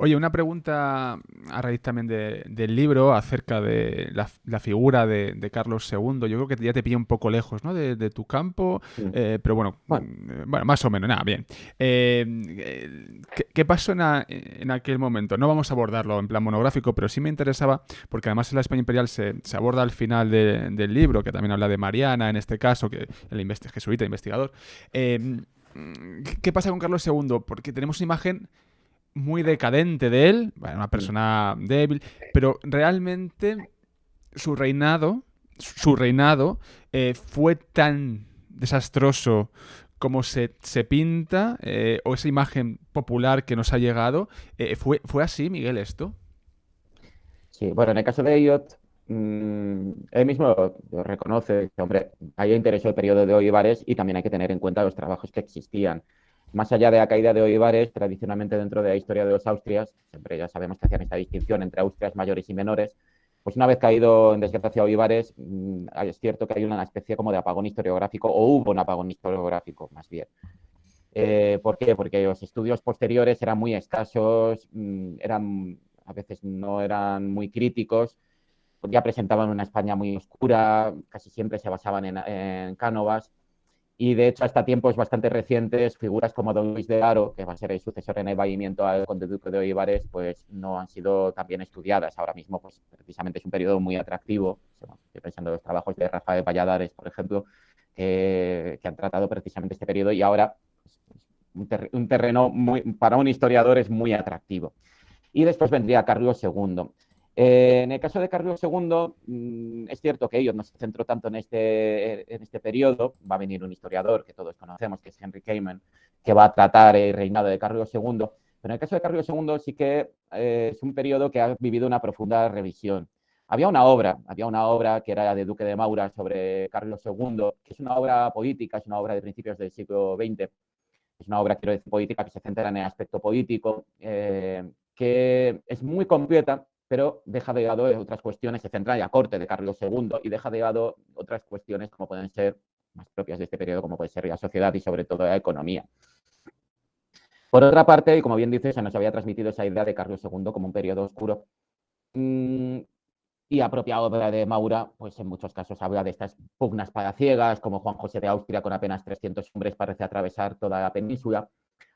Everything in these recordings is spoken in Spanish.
Oye, una pregunta a raíz también del libro acerca de la figura de Carlos II. Yo creo que ya te pilla un poco lejos, ¿no? de tu campo, Mm. pero bueno, Bueno, bueno, más o menos, nada, bien. ¿Qué pasó en aquel momento? No vamos a abordarlo en plan monográfico, pero sí me interesaba, porque además en la España Imperial se aborda al final del libro, que también habla de Mariana, en este caso, que el jesuita investigador. Eh, ¿Qué pasa con Carlos II? Porque tenemos una imagen muy decadente de él, bueno, una mm, persona débil, pero realmente su reinado, su reinado fue tan desastroso como se pinta, o esa imagen popular que nos ha llegado. ¿Fue así, Miguel, esto? sí, bueno, en el caso de Elliot, él mismo lo reconoce que, hombre, a ella interesó el periodo de Olivares y también hay que tener en cuenta los trabajos que existían. Más allá de la caída de Olivares, tradicionalmente dentro de la historia de los Austrias, siempre ya sabemos que hacían esta distinción entre Austrias mayores y menores, pues una vez caído en desgracia Olivares, es cierto que hay una especie como de apagón historiográfico, o hubo un apagón historiográfico más bien. ¿Por qué? Porque los estudios posteriores eran muy escasos, a veces no eran muy críticos, ya presentaban una España muy oscura, casi siempre se basaban en Cánovas, y de hecho hasta tiempos bastante recientes, figuras como Don Luis de Haro, que va a ser el sucesor en el vaimiento al conde duque de Olivares, pues no han sido tan bien estudiadas. Ahora mismo, pues precisamente es un periodo muy atractivo. Estoy pensando en los trabajos de Rafael Valladares, por ejemplo, que han tratado precisamente este periodo y ahora pues, un terreno muy, para un historiador es muy atractivo. Y después vendría Carlos II. En el caso de Carlos II, es cierto que ellos no se centró tanto en este periodo. Va a venir un historiador que todos conocemos, que es Henry Kamen, que va a tratar el reinado de Carlos II. Pero en el caso de Carlos II sí que es un periodo que ha vivido una profunda revisión. Había una obra que era la de Duque de Maura sobre Carlos II, que es una obra política, es una obra de principios del siglo XX, es una obra, quiero decir, política que se centra en el aspecto político, que es muy completa, pero deja de lado otras cuestiones, se centra en la corte de Carlos II y deja de lado otras cuestiones como pueden ser más propias de este periodo, como puede ser la sociedad y sobre todo la economía. Por otra parte, y como bien dices, se nos había transmitido esa idea de Carlos II como un periodo oscuro. Mmm, y la propia obra de Maura, pues en muchos casos habla de estas pugnas palaciegas, como Juan José de Austria con apenas 300 hombres parece atravesar toda la península.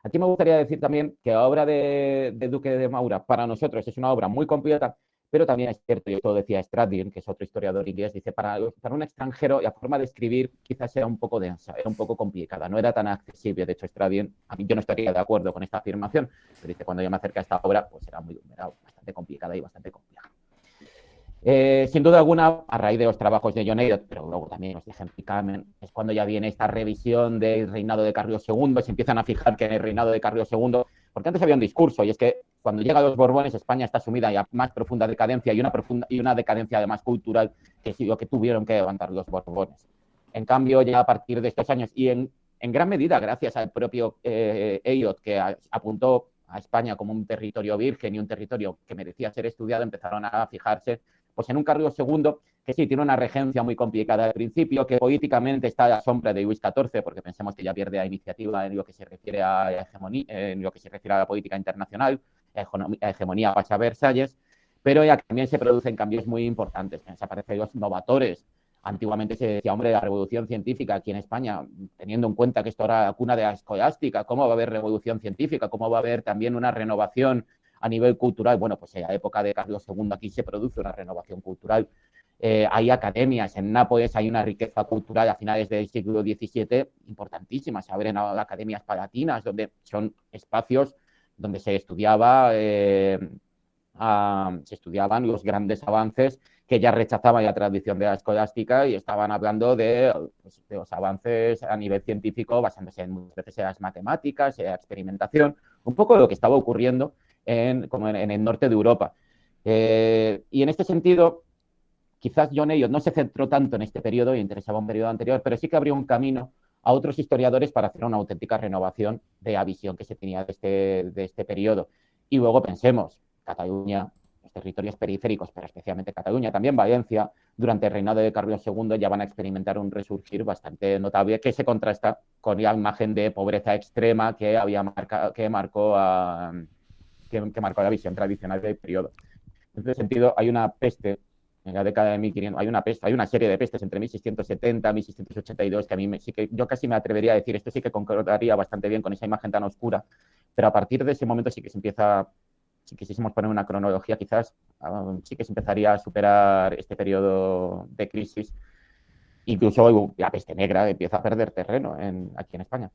Aquí me gustaría decir también que la obra de Duque de Maura para nosotros es una obra muy completa, pero también es cierto, y esto decía Stradlin, que es otro historiador inglés, dice, para un extranjero la forma de escribir quizás era un poco densa, era un poco complicada, no era tan accesible. De hecho, Stradlin, a mí yo no estaría de acuerdo con esta afirmación, pero dice, cuando yo me acerqué a esta obra, pues era bastante complicada y bastante compleja. Sin duda alguna, a raíz de los trabajos de John Eliot, pero luego también los de Henry Kamen, es cuando ya viene esta revisión del reinado de Carlos II, se empiezan a fijar que en el reinado de Carlos II, porque antes había un discurso, y es que cuando llegan los Borbones, España está sumida en la más profunda decadencia y una decadencia además cultural, que es lo que tuvieron que levantar los Borbones. En cambio, ya a partir de estos años, y en gran medida gracias al propio Eliot, que apuntó a España como un territorio virgen y un territorio que merecía ser estudiado, empezaron a fijarse pues en un Carlos II que sí tiene una regencia muy complicada al principio, que políticamente está a la sombra de Luis XIV, porque pensemos que ya pierde la iniciativa en lo que se refiere a la hegemonía, en lo que se refiere a la política internacional, la hegemonía pasa a Versalles, pero ya también se producen cambios muy importantes. Desaparecen los novatores. Antiguamente se decía, hombre, la revolución científica aquí en España, teniendo en cuenta que esto era la cuna de la escolástica, ¿cómo va a haber revolución científica? ¿Cómo va a haber también una renovación a nivel cultural? Bueno, pues en la época de Carlos II aquí se produce una renovación cultural. Hay academias, en Nápoles hay una riqueza cultural a finales del siglo XVII importantísima. Se abren academias palatinas, donde son espacios donde se estudiaban los grandes avances que ya rechazaban la tradición de la escolástica y estaban hablando pues, de los avances a nivel científico basándose muchas veces en las matemáticas, en la experimentación, un poco lo que estaba ocurriendo como en el norte de Europa. Y en este sentido, quizás John Elliot no se centró tanto en este periodo y interesaba un periodo anterior, pero sí que abrió un camino a otros historiadores para hacer una auténtica renovación de la visión que se tenía de este periodo. Y luego pensemos, Cataluña, los territorios periféricos, pero especialmente Cataluña, también Valencia, durante el reinado de Carlos II ya van a experimentar un resurgir bastante notable que se contrasta con la imagen de pobreza extrema que marcó que marcó la visión tradicional del periodo. En ese sentido, hay una peste en la década de 1500, hay una serie de pestes entre 1670 y 1682 que a mí sí que yo casi me atrevería a decir, esto sí que concordaría bastante bien con esa imagen tan oscura, pero a partir de ese momento sí que se empieza, si quisiésemos poner una cronología, quizás sí que se empezaría a superar este periodo de crisis. Incluso la peste negra empieza a perder terreno aquí en España.